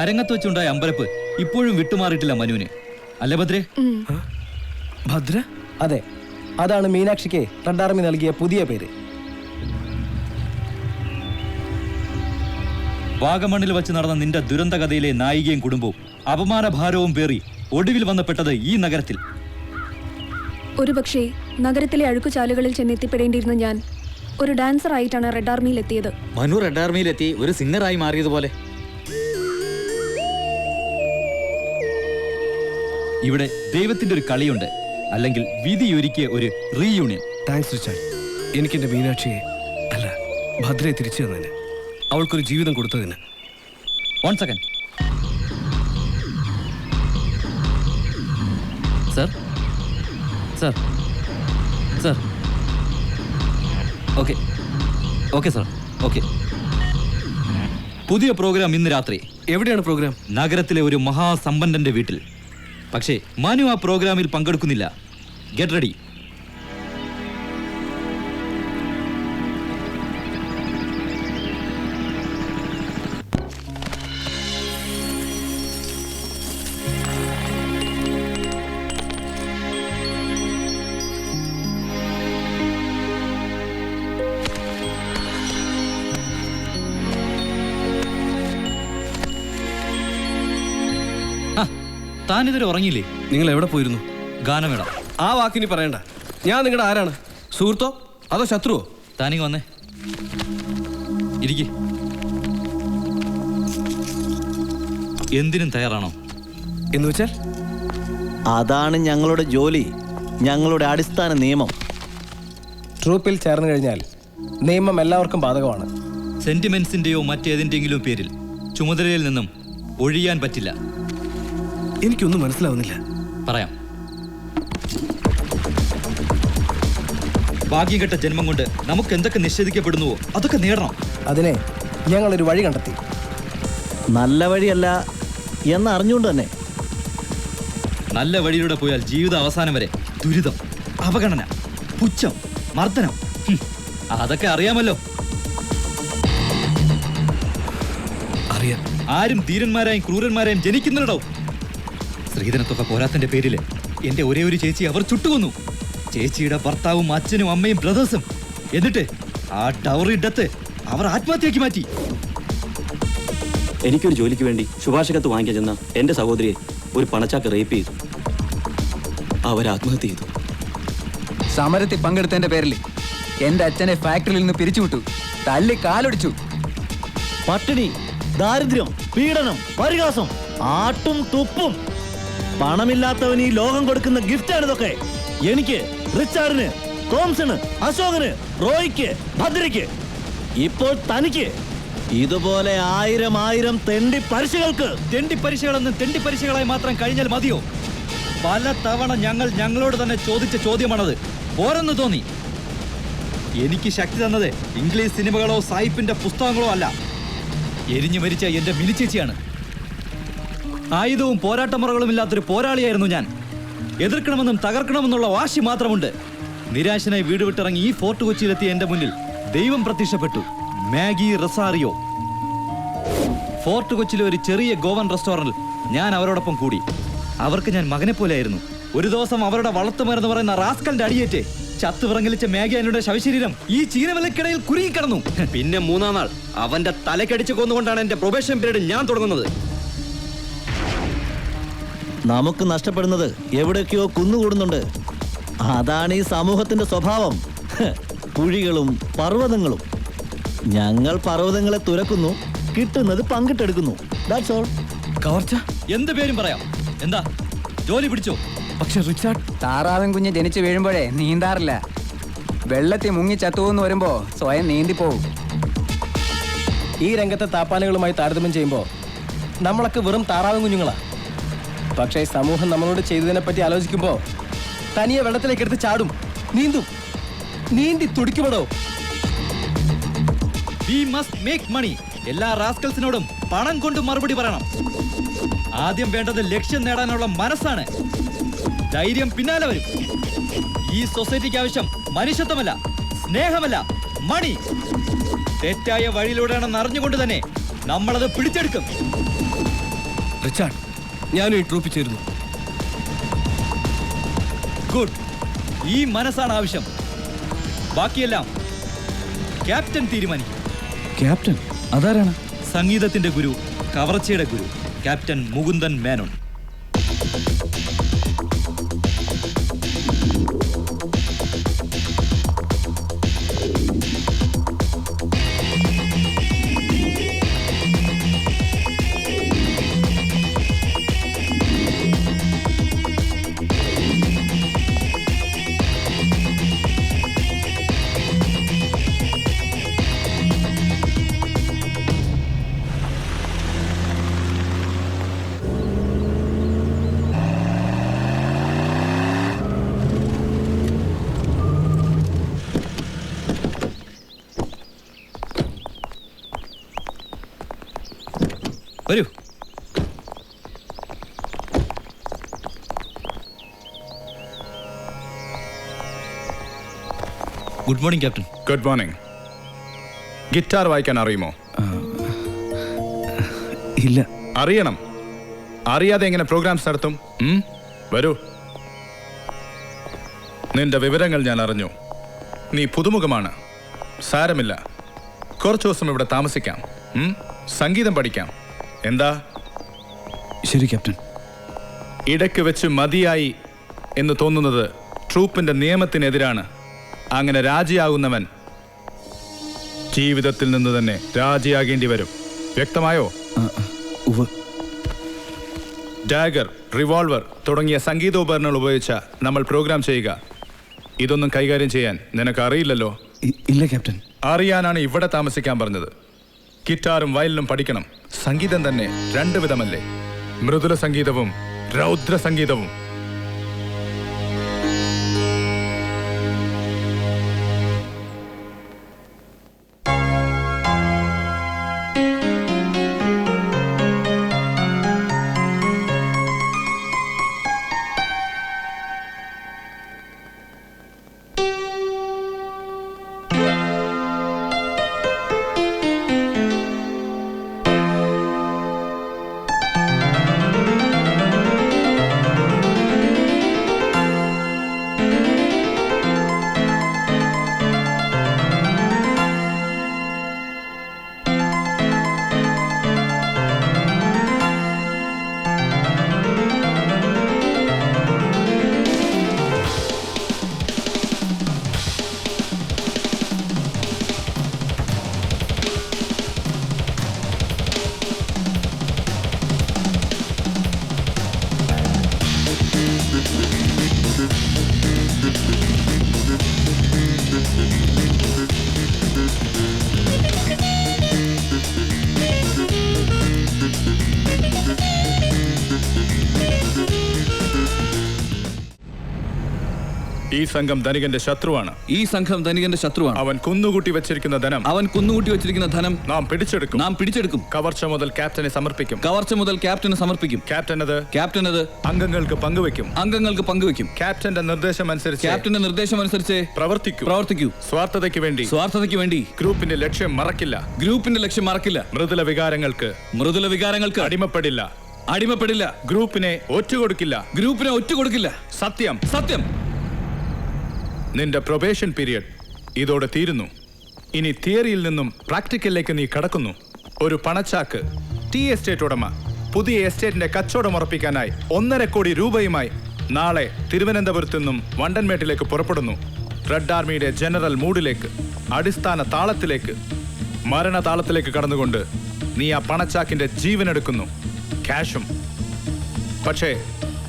അരങ്ങത്ത് വെച്ചുണ്ടായ അമ്പരപ്പ് ഇപ്പോഴും വിട്ടുമാറിയിട്ടില്ല മനുവിന്. അല്ലേ ഭദ്രേ? ഭദ്ര? അതെ, അതാണ് മീനാക്ഷിക്ക് റെഡ് ആർമി നൽകിയ പുതിയ പേര്. വാഗമണ്ണിൽ വെച്ച് നടന്ന നിന്റെ ദുരന്ത കഥയിലെ നായികയും കുടുംബവും അപമാനഭാരവും പേറി ഒടുവിൽ വന്നപ്പെട്ടത് ഈ നഗരത്തിൽ. ഒരുപക്ഷേ നഗരത്തിലെ അഴുക്കുചാലുകളിൽ ചെന്നെത്തിപ്പെടേണ്ടിയിരുന്ന ഞാൻ ഒരു ഡാൻസർ ആയിട്ടാണ് റെഡ് ആർമിയിൽ എത്തിയത്. മനു റെഡ് ആർമിയിലെത്തി ഒരു സിംഗറായി മാറിയതുപോലെ. ഇവിടെ ദൈവത്തിന്റെ ഒരു കളിയുണ്ട്, അല്ലെങ്കിൽ വിധിയൊരുക്കിയ ഒരു റീയൂണിയൻ. Thanks Richard. എനിക്കെന്റെ മീനാക്ഷിയെ അല്ല ഭദ്രയെ തിരിച്ചു തന്നതിന്, അവൾക്കൊരു ജീവിതം കൊടുത്തതിന്. 1 second sir. Sir sir okay okay sir okay. പുതിയ പ്രോഗ്രാം ഇന്ന് രാത്രി. എവിടെയാണ് പ്രോഗ്രാം? നഗരത്തിലെ ഒരു മഹാസമ്പന്നന്റെ വീട്ടിൽ. പക്ഷേ മനു ആ പ്രോഗ്രാമിൽ പങ്കെടുക്കുന്നില്ല. Get ready. താനിതുവരെ ഉറങ്ങിയില്ലേ? നിങ്ങൾ എവിടെ പോയിരുന്നു? ഗാനമേള. ആ വാക്കിനി പറയണ്ട. ഞാൻ നിങ്ങളുടെ ആരാണ്? സുഹൃത്തോ അതോ ശത്രുവോ? താനിങ്ങ് വന്നേ, ഇരിക്കെ. എന്തിനും തയ്യാറാണോ? എന്ന് വെച്ചാൽ? അതാണ് ഞങ്ങളുടെ ജോലി, ഞങ്ങളുടെ അടിസ്ഥാന നിയമം. ട്രൂപ്പിൽ ചേർന്ന് കഴിഞ്ഞാൽ നിയമം എല്ലാവർക്കും ബാധകമാണ്. സെന്റിമെന്റ്സിന്റെയോ മറ്റേതിന്റെങ്കിലും പേരിൽ ചുമതലയിൽ നിന്നും ഒഴിയാൻ പറ്റില്ല. എനിക്കൊന്നും മനസ്സിലാവുന്നില്ല. പറയാം. ഭാഗ്യം കെട്ട ജന്മം കൊണ്ട് നമുക്ക് എന്തൊക്കെ നിഷേധിക്കപ്പെടുന്നുവോ അതൊക്കെ നേടണം. അതിനെ ഞങ്ങളൊരു വഴി കണ്ടെത്തി. നല്ല വഴിയല്ല എന്നറിഞ്ഞുകൊണ്ട് തന്നെ. നല്ല വഴിയിലൂടെ പോയാൽ ജീവിത അവസാനം വരെ ദുരിതം, അവഗണന, പുച്ഛം, മർദ്ദനം, അതൊക്കെ അറിയാമല്ലോ. അറിയാം. ആരും ധീരന്മാരായും ക്രൂരന്മാരായും ജനിക്കുന്നുണ്ടോ? സ്ത്രീധനത്തൊക്കെ പോരാത്തിന്റെ പേരില് എന്റെ ഒരേ ഒരു ചേച്ചി അവർ ചുട്ടുകൊന്നു. ചേച്ചിയുടെ ഭർത്താവും അച്ഛനും അമ്മയും ബ്രദേഴ്സും. എന്നിട്ട് ആ ഡൗറി ഡെത്ത് അവർ ആത്മഹത്യയാക്കി മാറ്റി. എനിക്കൊരു ജോലിക്ക് വേണ്ടി ശുപാർശകത്ത് വാങ്ങിക്കാൻ ചെന്ന എന്റെ സഹോദരിയെ ഒരു പണച്ചാക്ക് റേപ്പ് ചെയ്തു. അവർ ആത്മഹത്യ ചെയ്തു. സമരത്തിൽ പങ്കെടുത്തതിന്റെ പേരിൽ എന്റെ അച്ഛനെ ഫാക്ടറിയിൽ നിന്ന് പിരിച്ചുവിട്ടു, തല്ലി കാലൊടിച്ചു. പട്ടിണി, ദാരിദ്ര്യം, പീഡനം, പരിഹാസം, ആട്ടും തുപ്പും. പണമില്ലാത്തവൻ ഈ ലോകം കൊടുക്കുന്ന ഗിഫ്റ്റാണിതൊക്കെ. എനിക്ക്, റിച്ചാർഡിന്, തോംസണ്, അശോകന്, റോയ്ക്ക്, ഭദ്രയ്ക്ക്, ഇപ്പോൾ തനിക്ക്. ഇതുപോലെ ആയിരം തെണ്ടി പരീക്ഷകൾക്ക്. തെണ്ടി പരീക്ഷകളെന്ന് തെണ്ടി പരീക്ഷകളായി മാത്രം കഴിഞ്ഞാൽ മതിയോ? പല തവണ ഞങ്ങളോട് തന്നെ ചോദിച്ച ചോദ്യമാണത്. പോരെന്ന് തോന്നി. എനിക്ക് ശക്തി തന്നത് ഇംഗ്ലീഷ് സിനിമകളോ സായിപ്പിന്റെ പുസ്തകങ്ങളോ അല്ല, എരിഞ്ഞു മരിച്ച എന്റെ മിനിച്ചേച്ചിയാണ്. ആയുധവും പോരാട്ടമുറകളും ഇല്ലാത്തൊരു പോരാളിയായിരുന്നു ഞാൻ. എതിർക്കണമെന്നും തകർക്കണമെന്നുള്ള വാശി മാത്രമുണ്ട്. നിരാശനായി വീട് വിട്ടിറങ്ങി ഈ ഫോർട്ട് കൊച്ചിയിലെത്തിയ എന്റെ മുന്നിൽ ദൈവം പ്രത്യക്ഷപ്പെട്ടു. മാഗി റസാറിയോ. ഫോർട്ട് കൊച്ചിയിലെ ഒരു ചെറിയ ഗോവൻ റെസ്റ്റോറന്റിൽ ഞാൻ അവരോടൊപ്പം കൂടി. അവർക്ക് ഞാൻ മകനെ പോലെയായിരുന്നു. ഒരു ദിവസം അവരുടെ വളർത്തുമരുന്ന് പറയുന്ന റാസ്കലിന്റെ അടിയേറ്റ് ചത്തുവിറങ്ങലിച്ച മാഗി അനിയുടെ ശവശരീരം ഈ ചീനവലക്കിടയിൽ കുരുങ്ങിക്കിടന്നു. പിന്നെ 3-ാം നാൾ അവന്റെ തലക്കടിച്ച് കൊന്നുകൊണ്ടാണ് എന്റെ പ്രൊബേഷൻ പീരീഡ് ഞാൻ തുടങ്ങുന്നത്. നമുക്ക് നഷ്ടപ്പെടുന്നത് എവിടെയൊക്കെയോ കുന്നുകൂടുന്നുണ്ട്. അതാണ് ഈ സമൂഹത്തിന്റെ സ്വഭാവം. കുഴികളും പർവ്വതങ്ങളും. ഞങ്ങൾ പർവ്വതങ്ങളെ തുരക്കുന്നു, കിട്ടുന്നത് പങ്കിട്ടെടുക്കുന്നു. That's all. കവർച്ച? എന്ത് പേരും പറയാം. എന്താ ജോലി പിടിച്ചോ? പക്ഷെ റിച്ചാർഡ്, താറാവൻ കുഞ്ഞ് ജനിച്ചു വീഴുമ്പോഴേ നീന്താറില്ല. വെള്ളത്തിൽ മുങ്ങി ചത്തുവെന്ന് വരുമ്പോ സ്വയം നീന്തിപ്പോവും. ഈ രംഗത്തെ താപ്പാനുകളുമായി താരതമ്യം ചെയ്യുമ്പോൾ നമ്മളൊക്കെ വെറും താറാവും കുഞ്ഞുങ്ങളാ. പക്ഷേ സമൂഹം നമ്മളോട് ചെയ്തതിനെ പറ്റി ആലോചിക്കുമ്പോൾ തനിയെ വെള്ളത്തിലേക്ക് എടുത്ത് ചാടും, നീന്തും, നീന്തി തുടിക്കുമെടോ. We must make money. എല്ലാ റാസ്കൽസിനോടും പണം കൊണ്ട് മറുപടി പറയണം. ആദ്യം വേണ്ടത് ലക്ഷ്യം നേടാനുള്ള മനസ്സാണ്. ധൈര്യം പിന്നാലെ വരും. ഈ സൊസൈറ്റിക്ക് ആവശ്യം മനുഷ്യത്വമല്ല, സ്നേഹമല്ല, മണി. തെറ്റായ വഴിയിലൂടെയാണെന്ന് അറിഞ്ഞുകൊണ്ട് തന്നെ നമ്മളത് പിടിച്ചെടുക്കും. റിച്ചാർഡ്, ഞാനും ഈ ട്രൂപ്പിൽ ചേരുന്നു. ഗുഡ്. ഈ മനസ്സാണ് ആവശ്യം. ബാക്കിയെല്ലാം ക്യാപ്റ്റൻ തീരുമാനിക്കും. ക്യാപ്റ്റൻ അതാരാണ്? സംഗീതത്തിന്റെ ഗുരു, കവർച്ചയുടെ ഗുരു, ക്യാപ്റ്റൻ മുകുന്ദൻ മേനോൻ. വരൂ. Good morning captain. Good morning. Guitar വായിക്കാൻ അറിയുമോ? ഇല്ല. അറിയണം. അറിയാതെ എങ്ങനെ പ്രോഗ്രാംസ് നടത്തും? വരൂ. നിന്റെ വിവരങ്ങൾ ഞാൻ അറിഞ്ഞു. നീ പുതുമുഖമാണ്. സാരമില്ല, കുറച്ചു ദിവസം ഇവിടെ താമസിക്കാം. സംഗീതം പഠിക്കാം. എന്താ? ശരി ക്യാപ്റ്റൻ. ഇടയ്ക്ക് വെച്ച് മതിയായി എന്ന് തോന്നുന്നത് ട്രൂപ്പിന്റെ നിയമത്തിനെതിരാണ്. അങ്ങനെ രാജിയാകുന്നവൻ ജീവിതത്തിൽ നിന്ന് തന്നെ രാജിയാകേണ്ടി വരും. വ്യക്തമായോ? ഡാഗർ, റിവോൾവർ തുടങ്ങിയ സംഗീതോപകരണങ്ങൾ ഉപയോഗിച്ച നമ്മൾ പ്രോഗ്രാം ചെയ്യുക. ഇതൊന്നും കൈകാര്യം ചെയ്യാൻ നിനക്ക് അറിയില്ലല്ലോ. ഇല്ല ക്യാപ്റ്റൻ. അറിയാനാണ് ഇവിടെ താമസിക്കാൻ പറഞ്ഞത്. ഗിറ്റാറും വയലിനും പഠിക്കണം. സംഗീതം തന്നെ രണ്ടു വിധമല്ലേ? മൃദുല സംഗീതവും രൗദ്ര സംഗീതവും. ഈ സംഘം ധനികന്റെ ശത്രുവാണ്. ഈ സംഘം ധനികന്റെ ശത്രുവാണ്. അവൻ കുന്നുകൂട്ടി വെച്ചിരിക്കുന്ന ധനം നാം പിടിച്ചെടുക്കും. കവർച്ച മുതൽ ക്യാപ്റ്റനെ സമർപ്പിക്കും. ക്യാപ്റ്റൻ അത് അംഗങ്ങൾക്ക് പങ്കുവെക്കും. ക്യാപ്റ്റന്റെ നിർദ്ദേശം അനുസരിച്ച് പ്രവർത്തിക്കൂ. സ്വാർത്ഥതയ്ക്ക് വേണ്ടി ഗ്രൂപ്പിന്റെ ലക്ഷ്യം മറക്കില്ല. മൃദുല വികാരങ്ങൾക്ക് അടിമപ്പെടില്ല. ഗ്രൂപ്പിനെ ഒറ്റുകൊടുക്കില്ല. സത്യം. നിന്റെ പ്രൊബേഷൻ പീരിയഡ് ഇതോടെ തീരുന്നു. ഇനി തിയറിയിൽ നിന്നും പ്രാക്ടിക്കലിലേക്ക് നീ കടക്കുന്നു. ഒരു പണച്ചാക്ക് ടീ എസ്റ്റേറ്റ് ഉടമ പുതിയ എസ്റ്റേറ്റിന്റെ കച്ചവടം ഉറപ്പിക്കാനായി 1.5 കോടി രൂപയുമായി നാളെ തിരുവനന്തപുരത്തു നിന്നും വണ്ടൻമേട്ടിലേക്ക് പുറപ്പെടുന്നു. റെഡ് ആർമിയുടെ ജനറൽ മൂഡിലേക്ക്, അടിസ്ഥാന താളത്തിലേക്ക്, മരണതാളത്തിലേക്ക് കടന്നുകൊണ്ട് നീ ആ പണച്ചാക്കിന്റെ ജീവനെടുക്കുന്നു, ക്യാഷും. പക്ഷേ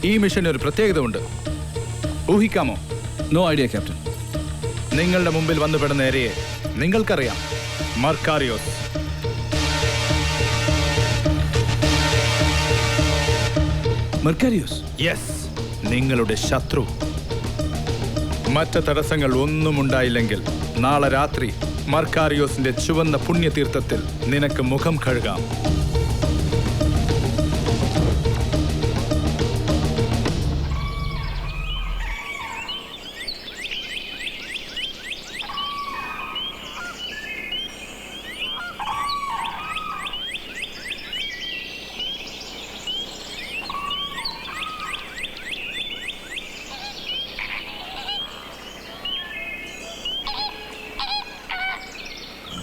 ഈ മിഷന് ഒരു പ്രത്യേകത ഉണ്ട്. ഊഹിക്കാമോ? No idea captain. നിങ്ങളുടെ മുമ്പിൽ വന്നു പെടുന്ന ഏരിയെ നിങ്ങൾക്കറിയാം. മർക്കാരിയോസ്. യെസ്, നിങ്ങളുടെ ശത്രു. മറ്റ് തടസ്സങ്ങൾ ഒന്നും ഉണ്ടായില്ലെങ്കിൽ നാളെ രാത്രി മർക്കാരിയോസിന്റെ ചുവന്ന പുണ്യതീർത്ഥത്തിൽ നിനക്ക് മുഖം കഴുകാം.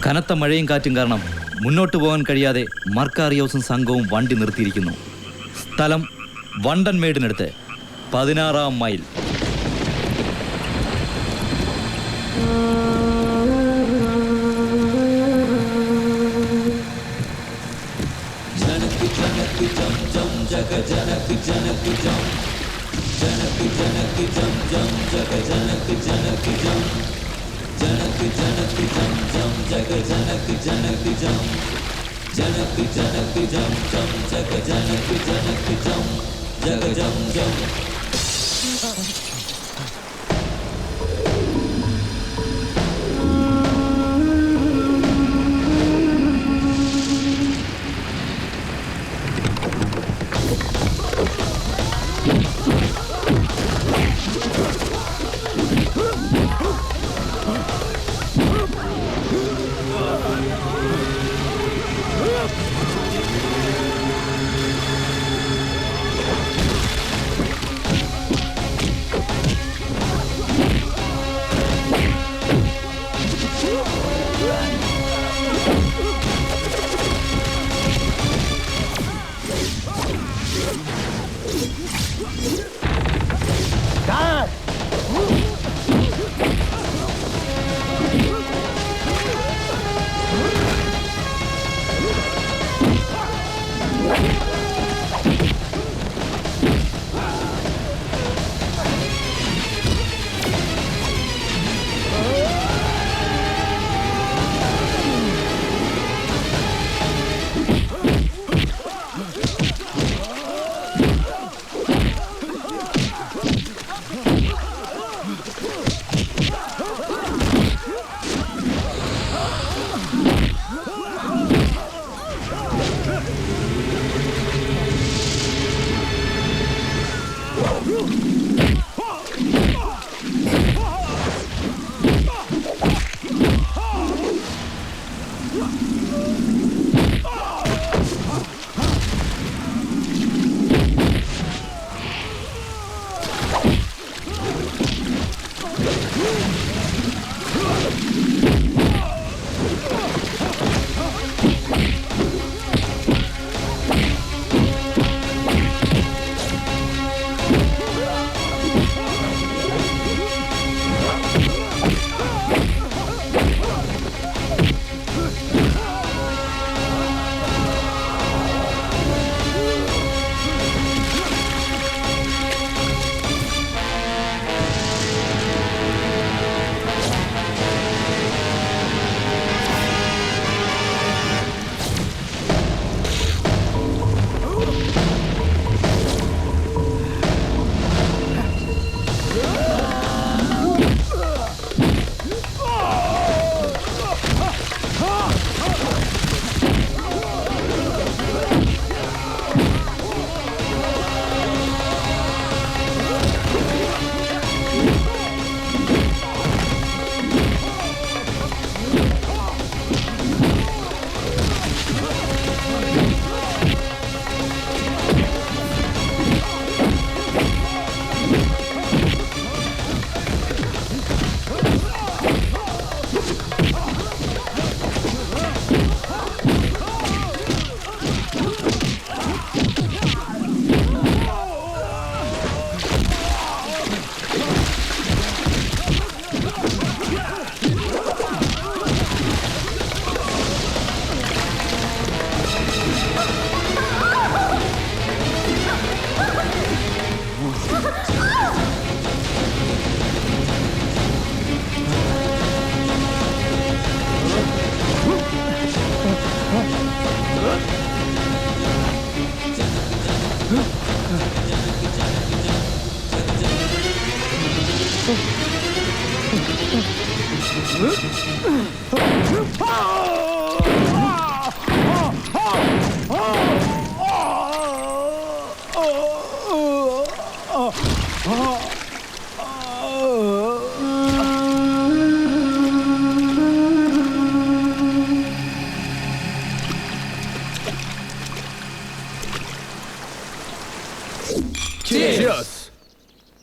കനത്ത മഴയും കാറ്റും കാരണം മുന്നോട്ട് പോകാൻ കഴിയാതെ മർക്കാറിയോസും സംഘവും വണ്ടി നിർത്തിയിരിക്കുന്നു. സ്ഥലം വണ്ടൻമേടിനടുത്ത് 16-ാം മൈൽ.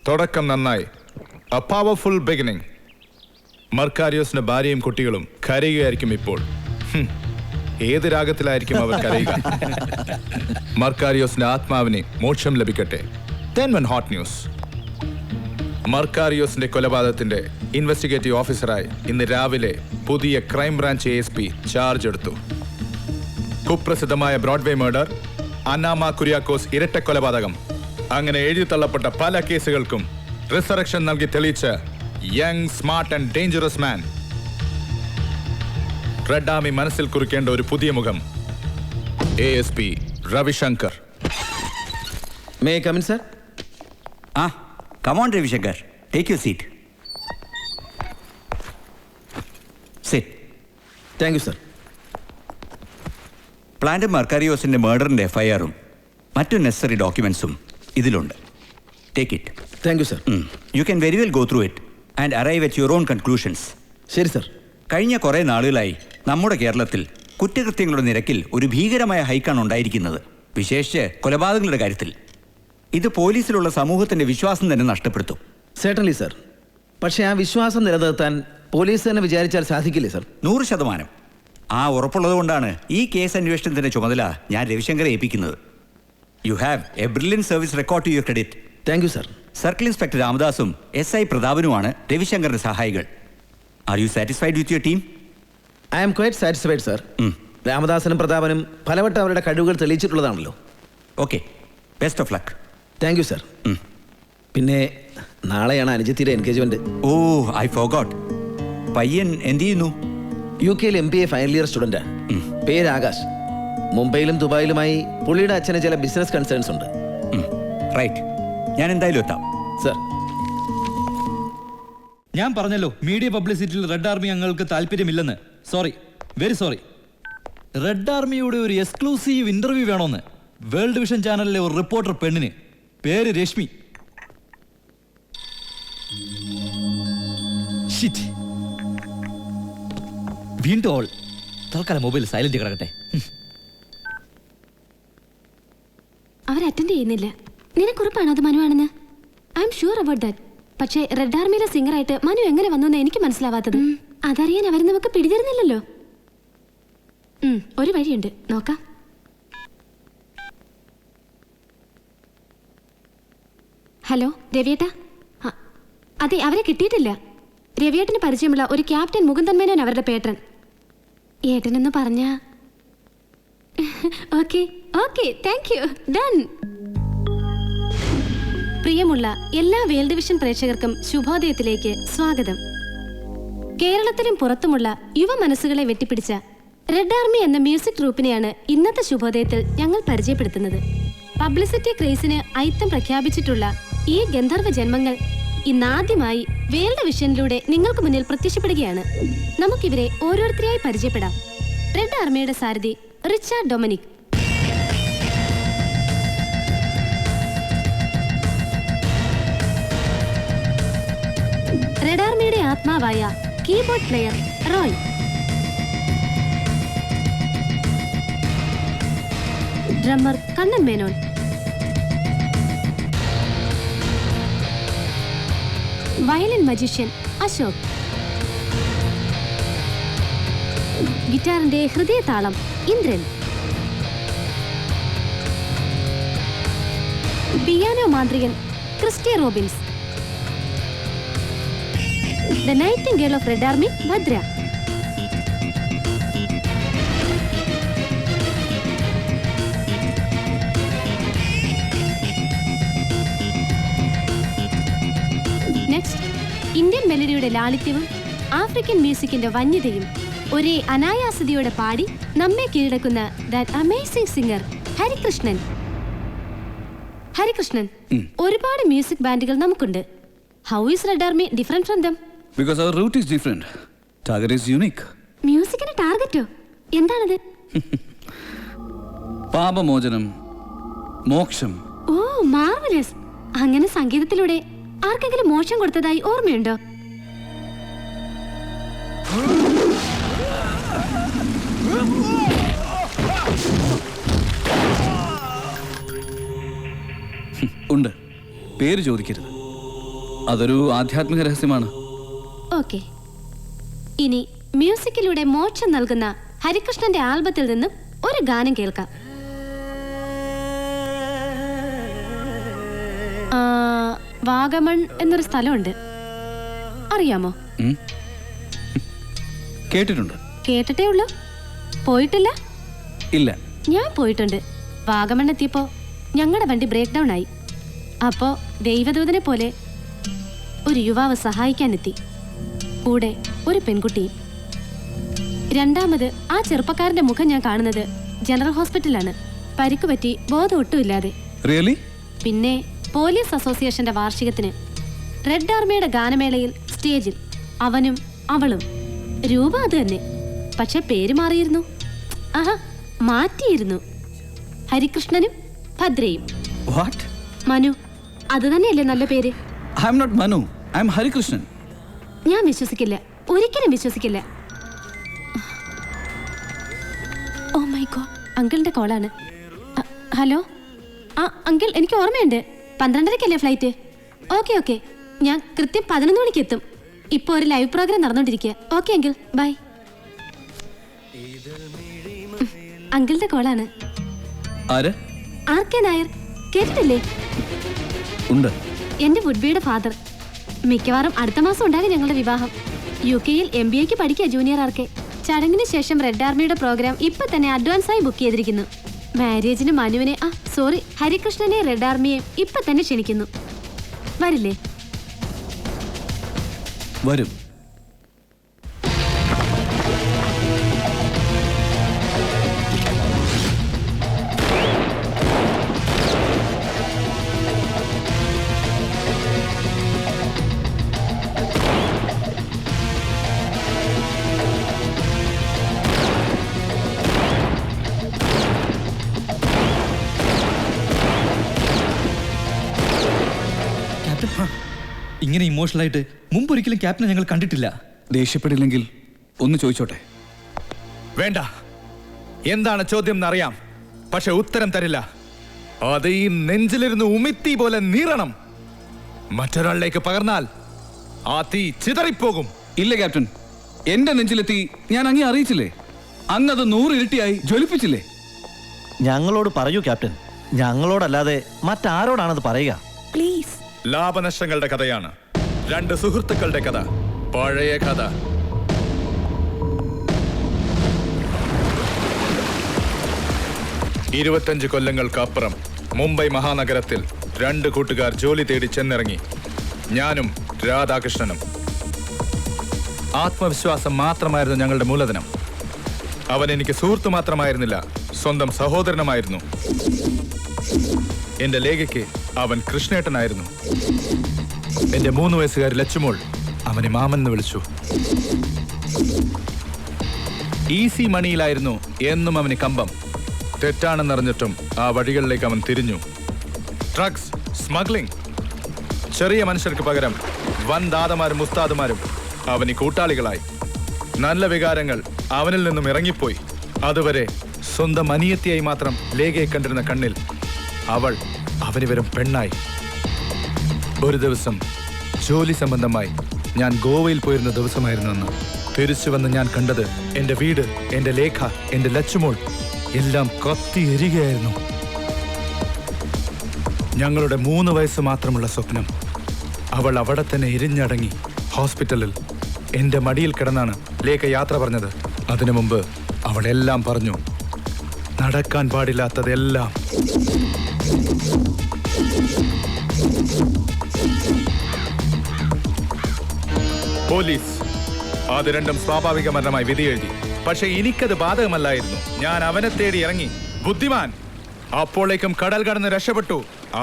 തുടക്കം നന്നായി. A powerful beginning. മർക്കാരിയോസിന്റെ ഭാര്യയും കുട്ടികളും കരയുകയായിരിക്കും ഇപ്പോൾ. ഏത് രാഗത്തിലായിരിക്കും അവർ കരയുക? മർക്കാരിയോസിന്റെ ആത്മാവിന് മോക്ഷം ലഭിക്കട്ടെ. Then one hot news. മർക്കാരിയോസിന്റെ കൊലപാതകത്തിന്റെ ഇൻവെസ്റ്റിഗേറ്റീവ് ഓഫീസറായി ഇന്ന് രാവിലെ പുതിയ ക്രൈം ബ്രാഞ്ച് ASP ചാർജ് എടുത്തു. കുപ്രസിദ്ധമായ ബ്രോഡ്വേ മർഡർ, അന്നാമ കുര്യാക്കോസ് ഇരട്ട കൊലപാതകം, അങ്ങനെ എഴുതി തള്ളപ്പെട്ട പല കേസുകൾക്കും റിസറക്ഷൻ നൽകി തെളിയിച്ച young, smart and dangerous man. Red army മനസ്സിൽ കുറിക്കേണ്ട ഒരു പുതിയ മുഖം, ASP രവിശങ്കർ. May I come in sir? Come on, Ravishankar. Take your seat. Sit. Thank you sir. Plant മർക്കാരിയോസിന്റെ മർഡറിന്റെ FIR-ഉം മറ്റു നെസസറി ഡോക്യുമെന്റ്സും ഇതിലുണ്ട്. Take it. Thank you sir. You can very well go through it and arrive at your own conclusions. ശരി sir. കഴിഞ്ഞ കുറേ നാളുകളായി നമ്മുടെ കേരളത്തിൽ കുറ്റകൃത്യങ്ങളുടെ നിരക്കിൽ ഒരു ഭീകരമായ ഹൈക്കാണ് ഉണ്ടായിരിക്കുന്നത്, വിശേഷിച്ച് കൊലപാതകങ്ങളുടെ കാര്യത്തിൽ. ഇത് പോലീസിലുള്ള സമൂഹത്തിന്റെ വിശ്വാസം തന്നെ നഷ്ടപ്പെടുത്തും. Certainly sir. പക്ഷേ ആ വിശ്വാസം നിലനിർത്താൻ പോലീസ് തന്നെ വിചാരിച്ചാൽ സാധിക്കില്ലേ സർ? 100%. ആ ഉറപ്പുള്ളത് കൊണ്ടാണ് ഈ കേസ് അന്വേഷണത്തിന്റെ ചുമതല ഞാൻ രവിശങ്കറെ ഏൽപ്പിക്കുന്നത്. You have a brilliant service record to your credit. Thank you sir. Circle inspector രാമദാസും SI പ്രതാപനുമാണ് രവിശങ്കറിന്റെ സഹായികൾ. Are you satisfied with your team? I am quite satisfied sir. രാമദാസനും പ്രതാപനും പലവട്ടം അവരുടെ കഴിവുകൾ തെളിയിച്ചിട്ടുള്ളതാണല്ലോ. Okay, best of luck. Thank you sir. പിന്നെ നാളെയാണ് അനുജത്തിയുടെ എൻഗേജ്മെന്റ്. Oh, I forgot. പയ്യൻ എന്ത് ചെയ്യുന്നു? UK MBA final year student. പേര് ആകാശ്. മുംബൈയിലും ദുബായിലുമായി പുള്ളിയുടെ അച്ഛന് ചില ബിസിനസ് കൺസേൺസ് ഉണ്ട്. റൈറ്റ്, ഞാൻ എന്തായാലും എത്താം സർ. ഞാൻ പറഞ്ഞല്ലോ മീഡിയ പബ്ലിസിറ്റിയിൽ റെഡ് ആർമി അംഗങ്ങൾക്ക് താല്പര്യമില്ലെന്ന്. Sorry, very sorry. റെഡ് ആർമിയുടെ ഒരു എക്സ്ക്ലൂസീവ് ഇന്റർവ്യൂ വേണമെന്ന് വേൾഡ് വിഷൻ ചാനലിലെ ഒരു റിപ്പോർട്ടർ പെണ്ണിന്, പേര് രശ്മി. ഷിറ്റ്. വീണ്ടും ഓൾ. തൽക്കാലം മൊബൈൽ സൈലന്റ് കിടക്കട്ടെ. അവർ അറ്റൻഡ് ചെയ്യുന്നില്ല. നിനക്കുറപ്പാണോ അത് മനു ആണെന്ന്? I am sure about that. പക്ഷേ റെഡ് ആർമിയിലെ സിംഗറായിട്ട് മനു എങ്ങനെ വന്നു എന്ന് എനിക്ക് മനസ്സിലാവാത്തത്. അതറിയാൻ അവർ നമുക്ക് പിടിതരുന്നില്ലല്ലോ. ഒരു വഴിയുണ്ട്, നോക്കാം. ഹലോ രവിയേട്ടാ. അതെ, അവരെ കിട്ടിയിട്ടില്ല. രവിയേട്ടന് പരിചയമുള്ള ഒരു ക്യാപ്റ്റൻ മുകുന്ദൻ മേനോൻ അവരുടെ പേട്ടൻ. ഏട്ടനെന്ന് പറഞ്ഞ okay okay, thank you, done. പ്രിയമുള്ള എല്ലാ വേൾഡ് വിഷൻ പ്രേക്ഷകർക്കും ശുഭോദയത്തിലേക്ക് സ്വാഗതം. കേരളത്തിലും പുറത്തുമുള്ള യുവ മനസ്സുകളെ വെട്ടിപ്പിടിച്ച റെഡ് ആർമി എന്ന മ്യൂസിക് ട്രൂപ്പിനെയാണ് ഇന്നത്തെ ശുഭോദയത്തിൽ ഞങ്ങൾ പരിചയപ്പെടുത്തുന്നത്. പബ്ലിസിറ്റി ക്രേസിന് ഐത്തം പ്രഖ്യാപിച്ചിട്ടുള്ള ഈ ഗന്ധർവ ജന്മങ്ങൾ ഇന്നാദ്യമായി വേൾഡ് വിഷനിലൂടെ നിങ്ങൾക്ക് മുന്നിൽ പ്രത്യക്ഷപ്പെടുകയാണ്. നമുക്കിവരെ ഓരോരുത്തരെയായി പരിചയപ്പെടാം. റെഡ് ആർമിയുടെ സാരഥി റിച്ചാർഡ് ഡൊമിനിക്. റെഡ് ആർമിയുടെ ആത്മാവായ keyboard player Roy. Drummer Kannan Menon. Violin magician Ashok. ഗിറ്റാറിന്റെ ഹൃദയതാളം ഇന്ദ്രൻ. പിയാനോ മാന്ത്രികൻ Christy Robins. The nightingale of red army Bhadra. Next, Indian മെലഡിയുടെ ലാളിത്യവും ആഫ്രിക്കൻ മ്യൂസിക്കിന്റെ വന്യതയും ഒരേ അനായാസതയോടെ പാടി നമ്മെ കീഴടക്കുന്ന that amazing singer Harikrishnan. Harikrishnan, ഒരുപാട് മ്യൂസിക് ബാൻഡുകൾ നമുക്കുണ്ട്. How is red army different from them? Because our route is different. Target is unique. മ്യൂസിക്കിന്റെ ടാർഗറ്റോ? എന്താണത്? പാപമോചനം, മോക്ഷം. Oh, marvellous. അങ്ങനെ സംഗീതത്തിലൂടെ ആർക്കെങ്കിലും മോക്ഷം കൊടുത്തതായി ഓർമ്മയുണ്ടോ? ഉണ്ട്. പേര് ചോദിക്കരുത്. അതൊരു ആധ്യാത്മിക രഹസ്യമാണ്. ഓക്കെ, ഇനി മ്യൂസിക്കിലൂടെ മോക്ഷം നൽകുന്ന ഹരികൃഷ്ണന്റെ ആൽബത്തിൽ നിന്നും ഒരു ഗാനം കേൾക്കാം. വാഗമൺ എന്നൊരു സ്ഥലമുണ്ട്, അറിയാമോ? കേട്ടിട്ടുണ്ട്. കേട്ടിട്ടേ ഉള്ളൂ, പോയിട്ടില്ല? ഇല്ല. ഞാൻ പോയിട്ടുണ്ട്. വാഗമൺ എത്തിയപ്പോ ഞങ്ങളുടെ വണ്ടി ബ്രേക്ക് ഡൗൺ ആയി. അപ്പോ ദൈവദൂതനെ പോലെ ഒരു യുവാവ് സഹായിക്കാനെത്തി, കൂടെ ഒരു പെൺകുട്ടിയും. രണ്ടാമത് ആ ചെറുപ്പക്കാരന്റെ മുഖം ഞാൻ കാണുന്നത് ജനറൽ ഹോസ്പിറ്റലാണ്, പരിക്ക് പറ്റി ബോധം ഒട്ടുമില്ലാതെ. റിയലി? പിന്നെ പോലീസ് അസോസിയേഷന്റെ വാർഷികത്തിന് റെഡ് ആർമിയുടെ ഗാനമേളയിൽ സ്റ്റേജിൽ അവനും അവളും. രൂപ അത് തന്നെ, പക്ഷെ പേര് മാറിയിരുന്നു. ആഹാ, മാറ്റിയിരുന്നു. ഹരികൃഷ്ണനും ഭദ്രയും. വാട്ട്? മനു, അത് തന്നെയല്ലേ നല്ല പേര്? I am not Manu, I am Harikrishnan. ഞാൻ വിശ്വസിക്കില്ല, ഒരിക്കലും വിശ്വസിക്കില്ല. ഓ മൈ ഗോഡ്, അങ്കിളിന്റെ കോളാണ്. ഹലോ. ആ അങ്കിൾ, എനിക്ക് ഓർമ്മയുണ്ട്, 12:30-ക്കല്ലേ ഫ്ലൈറ്റ്? ഓക്കെ ഓക്കെ, ഞാൻ കൃത്യം 11 മണിക്ക് എത്തും. ഇപ്പോൾ ഒരു ലൈവ് പ്രോഗ്രാം നടന്നുകൊണ്ടിരിക്കുക. Okay uncle, bye. അങ്കിളിന്റെ കോളാണ്. ആര്? ആർ.കെ. നായർ, കേട്ടിട്ടില്ലേ? ഉണ്ട്. എന്റെ വുഡ്ബിയുടെ ഫാദർ. മിക്കവാറും അടുത്ത മാസം ഉണ്ടാകും ഞങ്ങളുടെ വിവാഹം. UK-യിൽ MBA-ക്ക് പഠിക്കുക ജൂനിയർ ആർ.കെ. ചടങ്ങിന് ശേഷം റെഡ് ആർമിയുടെ പ്രോഗ്രാം ഇപ്പൊ തന്നെ അഡ്വാൻസായി ബുക്ക് ചെയ്തിരിക്കുന്നു. മാരേജിന് മനുവിനെ ഹരികൃഷ്ണനെ റെഡ് ആർമിയെ ഇപ്പൊ തന്നെ ക്ഷണിക്കുന്നു. വരില്ലേ? വരും. ഇങ്ങനെ ഇമോഷണൽ ആയിട്ട് മുമ്പൊരിക്കലും ക്യാപ്റ്റനെ ഞങ്ങൾ കണ്ടിട്ടില്ല. ദേഷ്യപ്പെടില്ലെങ്കിൽ ഒന്ന് ചോദിച്ചോട്ടെ? വേണ്ട. എന്താണ് ചോദ്യം എന്നറിയാം, പക്ഷെ ഉത്തരം തരില്ല. അത് ഈ നെഞ്ചിലിരുന്ന് ഉമിത്തി പോലെ നീറണം. മറ്റൊരാളിലേക്ക് പകർന്നാൽ ആ തീ ചിതറിപ്പോകും. ഇല്ല ക്യാപ്റ്റൻ, എന്റെ നെഞ്ചിലെത്തി ഞാൻ അങ്ങേ അറിയിച്ചില്ലേ? അങ്ങത് 100 ഇരട്ടിയായി ജ്വലിപ്പിച്ചില്ലേ? ഞങ്ങളോട് പറയൂ ക്യാപ്റ്റൻ, ഞങ്ങളോടല്ലാതെ മറ്റാരോടാണത് പറയുക? പ്ലീസ്. ലാഭനഷ്ടങ്ങളുടെ കഥയാണ്, 2 സുഹൃത്തുക്കളുടെ കഥ, പഴയ കഥ. ഇരുപത്തഞ്ച് കൊല്ലങ്ങൾക്കപ്പുറം മുംബൈ മഹാനഗരത്തിൽ 2 കൂട്ടുകാർ ജോലി തേടി ചെന്നിറങ്ങി. ഞാനും രാധാകൃഷ്ണനും. ആത്മവിശ്വാസം മാത്രമായിരുന്നു ഞങ്ങളുടെ മൂലധനം. അവൻ എനിക്ക് സുഹൃത്ത് മാത്രമായിരുന്നില്ല, സ്വന്തം സഹോദരനുമായിരുന്നു. എന്റെ ലേഖയ്ക്ക് അവൻ കൃഷ്ണേട്ടനായിരുന്നു. എന്റെ 3 വയസ്സുകാരി ലച്ചുമോൾ അവനെ മാമൻ എന്ന് വിളിച്ചു. ഈസി മണിയിലായിരുന്നു എന്നും അവന് കമ്പം. തെറ്റാണെന്നറിഞ്ഞിട്ടും ആ വഴികളിലേക്ക് അവൻ തിരിഞ്ഞു. Drugs, smuggling. ചെറിയ മനുഷ്യർക്ക് പകരം വൻ ദാദമാരും മുസ്താദുമാരും അവന് കൂട്ടാളികളായി. നല്ല വികാരങ്ങൾ അവനിൽ നിന്നും ഇറങ്ങിപ്പോയി. അതുവരെ സ്വന്തം അനിയത്തിയായി മാത്രം ലേഖയെ കണ്ടിരുന്ന കണ്ണിൽ അവൾ അവന് വെറും പെണ്ണായി. ഒരു ദിവസം ജോലി സംബന്ധമായി ഞാൻ ഗോവയിൽ പോയിരുന്ന ദിവസമായിരുന്നു അന്ന്. തിരിച്ചു വന്ന് ഞാൻ കണ്ടത് എന്റെ വീട്, എന്റെ ലേഖ, എന്റെ ലച്ചുമോൾ എല്ലാം കത്തി എരികയായിരുന്നു. ഞങ്ങളുടെ 3 വയസ്സ് മാത്രമുള്ള സ്വപ്നം അവൾ അവിടെ തന്നെ എരിഞ്ഞടങ്ങി. ഹോസ്പിറ്റലിൽ എന്റെ മടിയിൽ കിടന്നാണ് ലേഖ യാത്ര പറഞ്ഞത്. അതിനു മുമ്പ് അവൾ എല്ലാം പറഞ്ഞു, നടക്കാൻ പാടില്ലാത്തതെല്ലാം. പോലീസ് അത് 2 സ്വാഭാവിക മരണമായി വിധി എഴുതി. പക്ഷെ എനിക്കത് ബാധകമല്ലായിരുന്നു. ഞാൻ അവനെ തേടി ഇറങ്ങി. ബുദ്ധിമാൻ. അപ്പോഴേക്കും കടൽ കടന്ന് രക്ഷപ്പെട്ടു.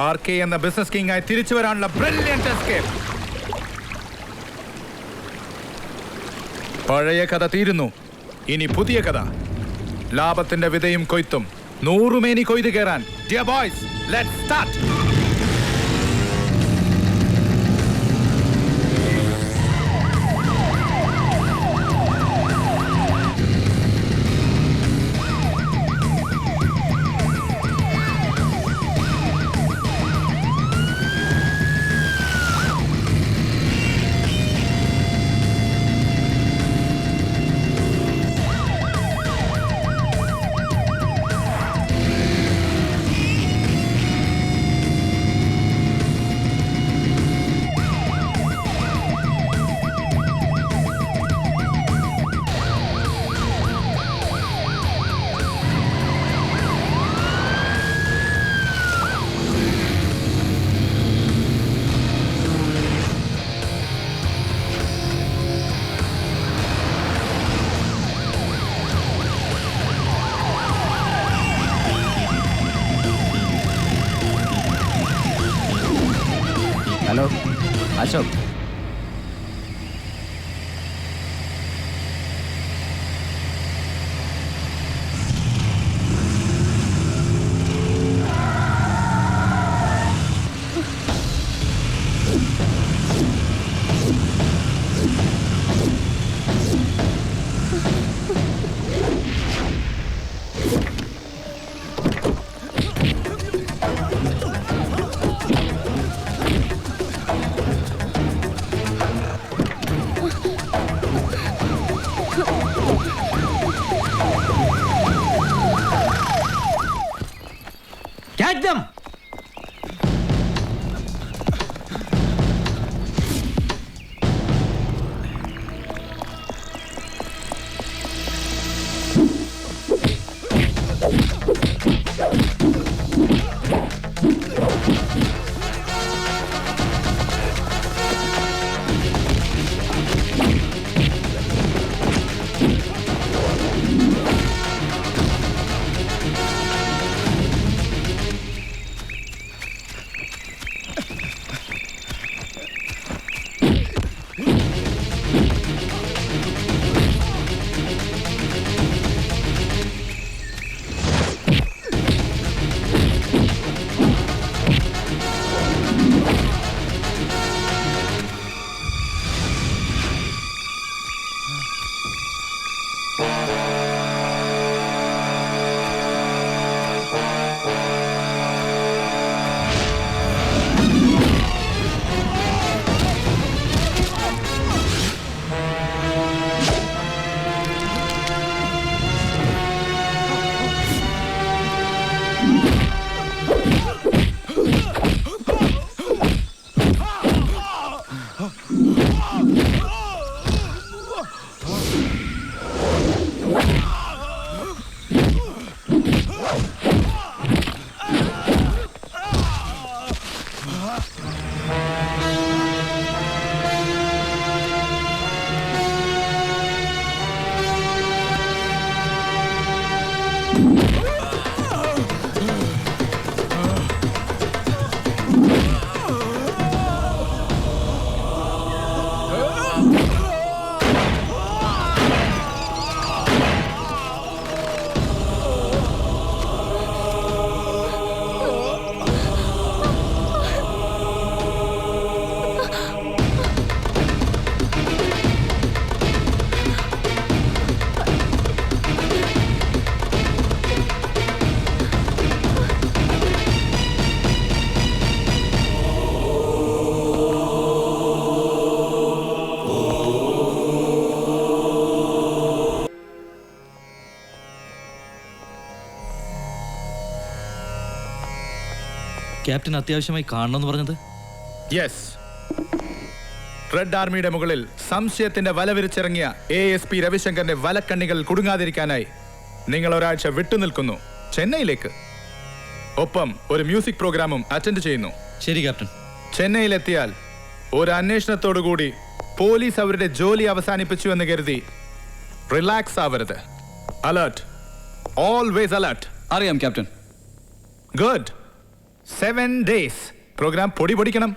ആർ.കെ. എന്ന ബിസിനസ് കിങ് ആയി തിരിച്ചു വരാനുള്ള ബ്രില്യന്റ് എസ്കേപ്പ്. പഴയ കഥ തീരുന്നു, ഇനി പുതിയ കഥ. ലാഭത്തിന്റെ വിതയും കൊയ്ത്തും 100 മേനി കൊയ്ത് കയറാൻ. Dear boys, let's start. Ashok. Catch them! Captain അത്യാവശ്യമായി കാണണമെന്ന് പറഞ്ഞത്? യെസ്. റെഡ് ആർമിയുടെ മുകളിൽ സംശയത്തിന്റെ വല വിരിച്ചിറങ്ങിയ ASP രവിശങ്കറിന്റെ വലക്കണ്ണികൾ കുടുങ്ങാതിരിക്കാനായി നിങ്ങൾ ഒരാഴ്ച വിട്ടുനിൽക്കുന്നു ചെന്നൈയിലേക്ക്. ഒപ്പം ഒരു മ്യൂസിക് പ്രോഗ്രാമും അറ്റൻഡ് ചെയ്യുന്നു. ശരി ക്യാപ്റ്റൻ. ചെന്നൈയിലെത്തിയാൽ ഒരു അന്വേഷണത്തോടുകൂടി പോലീസ് അവരുടെ ജോലി അവസാനിപ്പിച്ചു എന്ന് കരുതി റിലാക്സ് ആവരുത്. Alert, always alert. അറിയാം ക്യാപ്റ്റൻ. ഗുഡ്. 7 days പ്രോഗ്രാം പൊടി പൊടിക്കണം.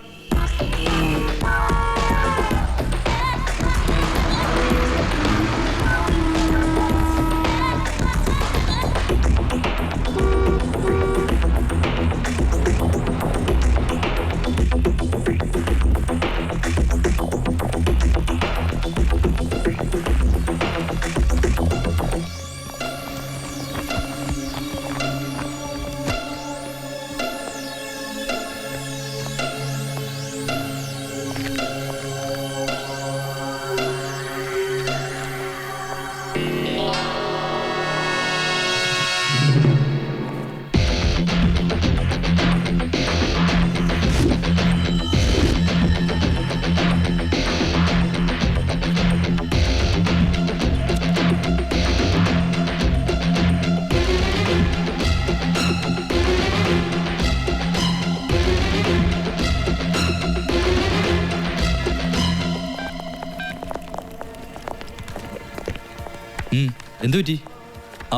എന്തു പറ്റി?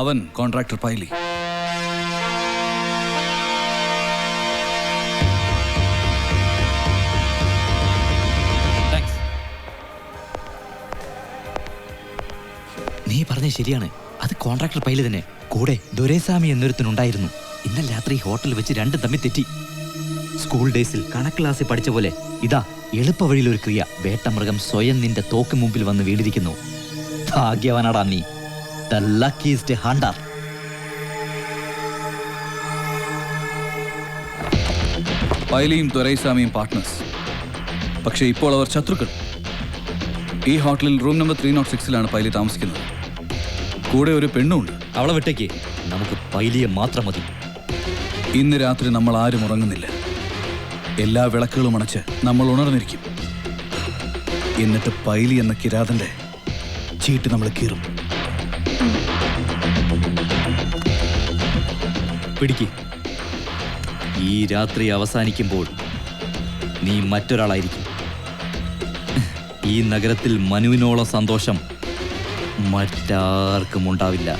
അവൻ കോൺട്രാക്ടർ പൈലി. പറഞ്ഞത് ശരിയാണ്. അത് കോൺട്രാക്ടർ പൈല് തന്നെ. കൂടെ ദൊരേസ്വാമി എന്നൊരുത്തനുണ്ടായിരുന്നു. ഇന്നലെ രാത്രി ഹോട്ടലിൽ വെച്ച് രണ്ടും തമ്മിൽ തെറ്റി. സ്കൂൾ ഡേയ്സിൽ കണക്ക് ക്ലാസ്സിൽ പഠിച്ച പോലെ ഇതാ എളുപ്പ വഴിയിലൊരു ക്രിയ. വേട്ടമൃഗം സ്വയം നിന്റെ തോക്ക് മുമ്പിൽ വന്ന് വീടിരിക്കുന്നു. ഭാഗ്യവാനാടാ നീ. The luckiest hunter. പൈലിയും ദൊരൈസ്വാമിയും പാർട്ട്നേഴ്സ്. പക്ഷേ ഇപ്പോൾ അവർ ശത്രുക്കൾ. ഈ ഹോട്ടലിൽ റൂം നമ്പർ 306 പൈലി താമസിക്കുന്നത്. കൂടെ ഒരു പെണ്ണുണ്ട്. അവളെ വിട്ടേക്ക്. നമുക്ക് പൈലിയെ മാത്രം മതി. ഇന്ന് രാത്രി നമ്മൾ ആരും ഉറങ്ങുന്നില്ല. എല്ലാ വിളക്കുകളും അണച്ച് നമ്മൾ ഉണർന്നിരിക്കും. എന്നിട്ട് പൈലി എന്ന കിരാതന്റെ ചീട്ട് നമ്മൾ കീറും. പിടിക്ക്. ഈ രാത്രി അവസാനിക്കുമ്പോൾ നീ മറ്റൊരാളായിരിക്കും. ഈ നഗരത്തിൽ മനുവിനോളം സന്തോഷം മറ്റാർക്കും ഉണ്ടാവില്ല.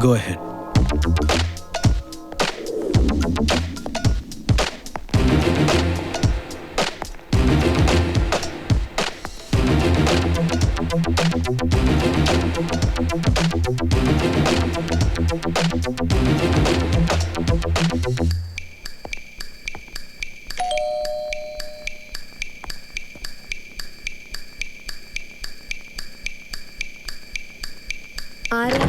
Go ahead. ആരാ?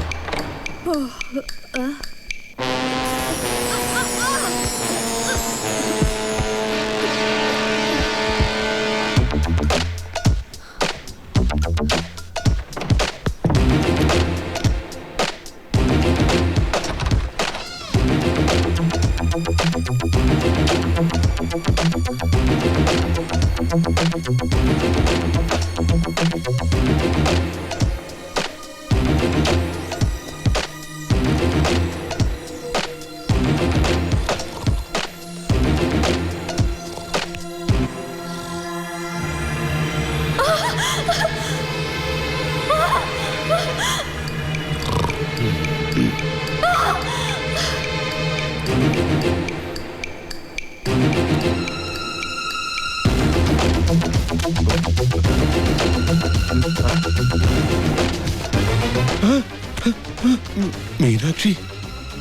മീനാക്ഷി.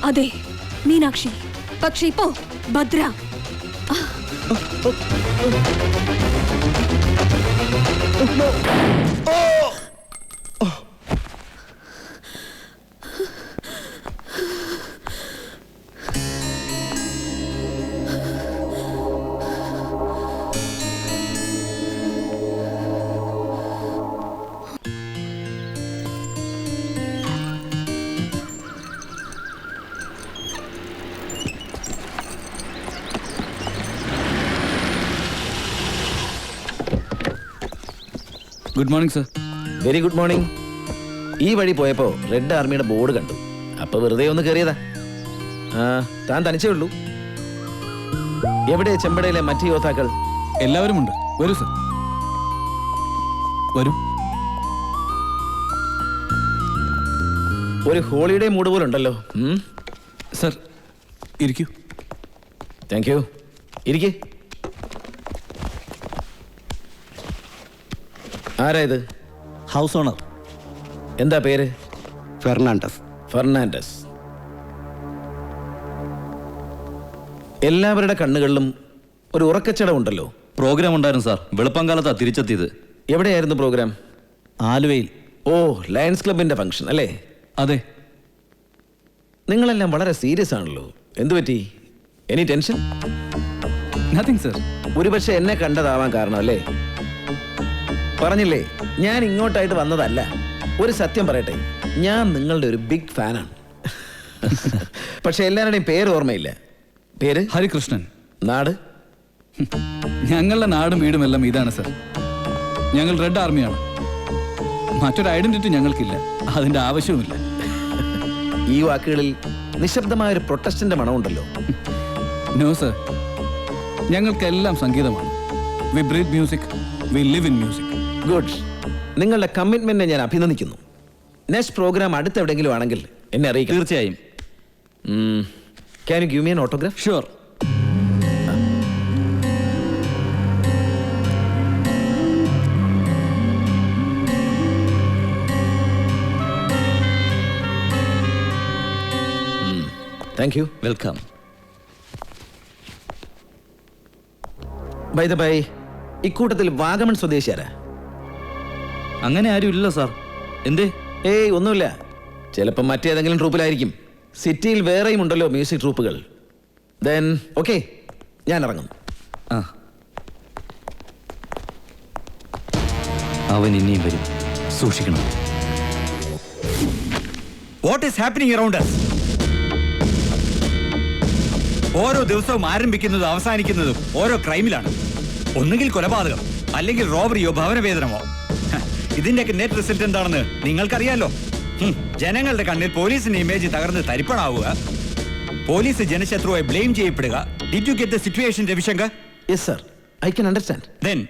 അതെ, മീനാക്ഷി. പക്ഷെ ഇപ്പോ Bhadra. Good morning sir. Very good morning. ഈ വഴി പോയപ്പോ റെഡ് ആർമിയുടെ ബോർഡ് കണ്ടു. അപ്പൊ വെറുതെ ഒന്ന് കയറിയതാ. താൻ തനിച്ചേ ഉള്ളൂ? എവിടെ ചെമ്പടയിലെ മറ്റ് യോദ്ധാക്കൾ? എല്ലാവരും ഉണ്ട്. വരൂ സർ, വരൂ. ഒരു ഹോളിഡേ മൂഡ് പോലെ ഉണ്ടല്ലോ. സർ ഇരിക്കൂ. Thank you. ഇരിക്കേ. ആരാ ഇത്? House owner. എന്താ പേര്? ഫെർണാണ്ടസ്. ഫെർണാണ്ടസ്. എല്ലാവരുടെ കണ്ണുകളിലും ഒരു ഉറക്കച്ചടവുണ്ടല്ലോ. പ്രോഗ്രാം ഉണ്ടായിരുന്നു സാർ. വെളുപ്പംകാലത്താ തിരിച്ചെത്തിയത്. എവിടെയായിരുന്നു പ്രോഗ്രാം? ആലുവയിൽ. ഓ, ലയൺസ് ക്ലബിന്റെ ഫംഗ്ഷൻ അല്ലേ? അതെ. നിങ്ങളെല്ലാം വളരെ സീരിയസ് ആണല്ലോ. എന്തു പറ്റി? Any tension? Nothing sir. ഒരുപക്ഷെ എന്നെ കണ്ടതാവാൻ കാരണം അല്ലേ? പറഞ്ഞില്ലേ, ഞാൻ ഇങ്ങോട്ടായിട്ട് വന്നതല്ല. ഒരു സത്യം പറയട്ടെ, ഞാൻ നിങ്ങളുടെ ഒരു ബിഗ് ഫാനാണ്. പക്ഷെ എല്ലാവരുടെയും പേര് ഓർമ്മയില്ല. പേര്? ഹരികൃഷ്ണൻ. നാട്? ഞങ്ങളുടെ നാടും വീടും എല്ലാം ഇതാണ് സർ. ഞങ്ങൾ റെഡ് ആർമിയാണ്. മറ്റൊരു ഐഡന്റിറ്റി ഞങ്ങൾക്കില്ല, അതിന്റെ ആവശ്യവുമില്ല. ഈ വാക്കുകളിൽ നിശബ്ദമായ ഒരു പ്രൊട്ടസ്റ്റിന്റെ മണമുണ്ടല്ലോ. നോ സർ, ഞങ്ങൾക്കെല്ലാം സംഗീതമാണ്. V breath music, we live in music. Good. നിങ്ങളുടെ കമ്മിറ്റ്മെന്റിനെ ഞാൻ അഭിനന്ദിക്കുന്നു. നെക്സ്റ്റ് പ്രോഗ്രാം അടുത്തെവിടെയെങ്കിലും ആണെങ്കിൽ എന്നെ അറിയിക്കാം. തീർച്ചയായും. Can you give me an autograph? Sure. Thank you. Welcome. By the by, ഇക്കൂട്ടത്തിൽ വാഗമൺ സ്വദേശിയാരാ? അങ്ങനെ ആരും ഇല്ല സാർ. എന്തേ? ഏയ് ഒന്നുമില്ല. ചിലപ്പോൾ മറ്റേതെങ്കിലും ട്രൂപ്പിലായിരിക്കും. സിറ്റിയിൽ വേറെയും ഉണ്ടല്ലോ മ്യൂസിക് ട്രൂപ്പുകൾ. ദെൻ ഓക്കെ, ഞാൻ ഇറങ്ങുന്നു. ആ, അവൻ ഇനിയും വരും, സൂക്ഷിക്കണം. What is happening around us? ഓരോ ദിവസവും ആരംഭിക്കുന്നതും അവസാനിക്കുന്നതും ഓരോ ക്രൈമിലാണ്. ഒന്നുകിൽ കൊലപാതകം, അല്ലെങ്കിൽ റോബറിയോ ഭവനവേദനമോ. ഇതിന്റെയൊക്കെ നെറ്റ് റിസൾട്ട് എന്താണെന്ന് നിങ്ങൾക്കറിയാലോ. ജനങ്ങളുടെ കണ്ണിൽ പോലീസിന്റെ ഇമേജ് തകർന്ന് തരിപ്പണാവുക, പോലീസ് ജനശത്രുവായി ബ്ലെയിം ചെയ്യപ്പെടുക. Did you get the situation, Ravishankar? Yes sir, I can understand. Then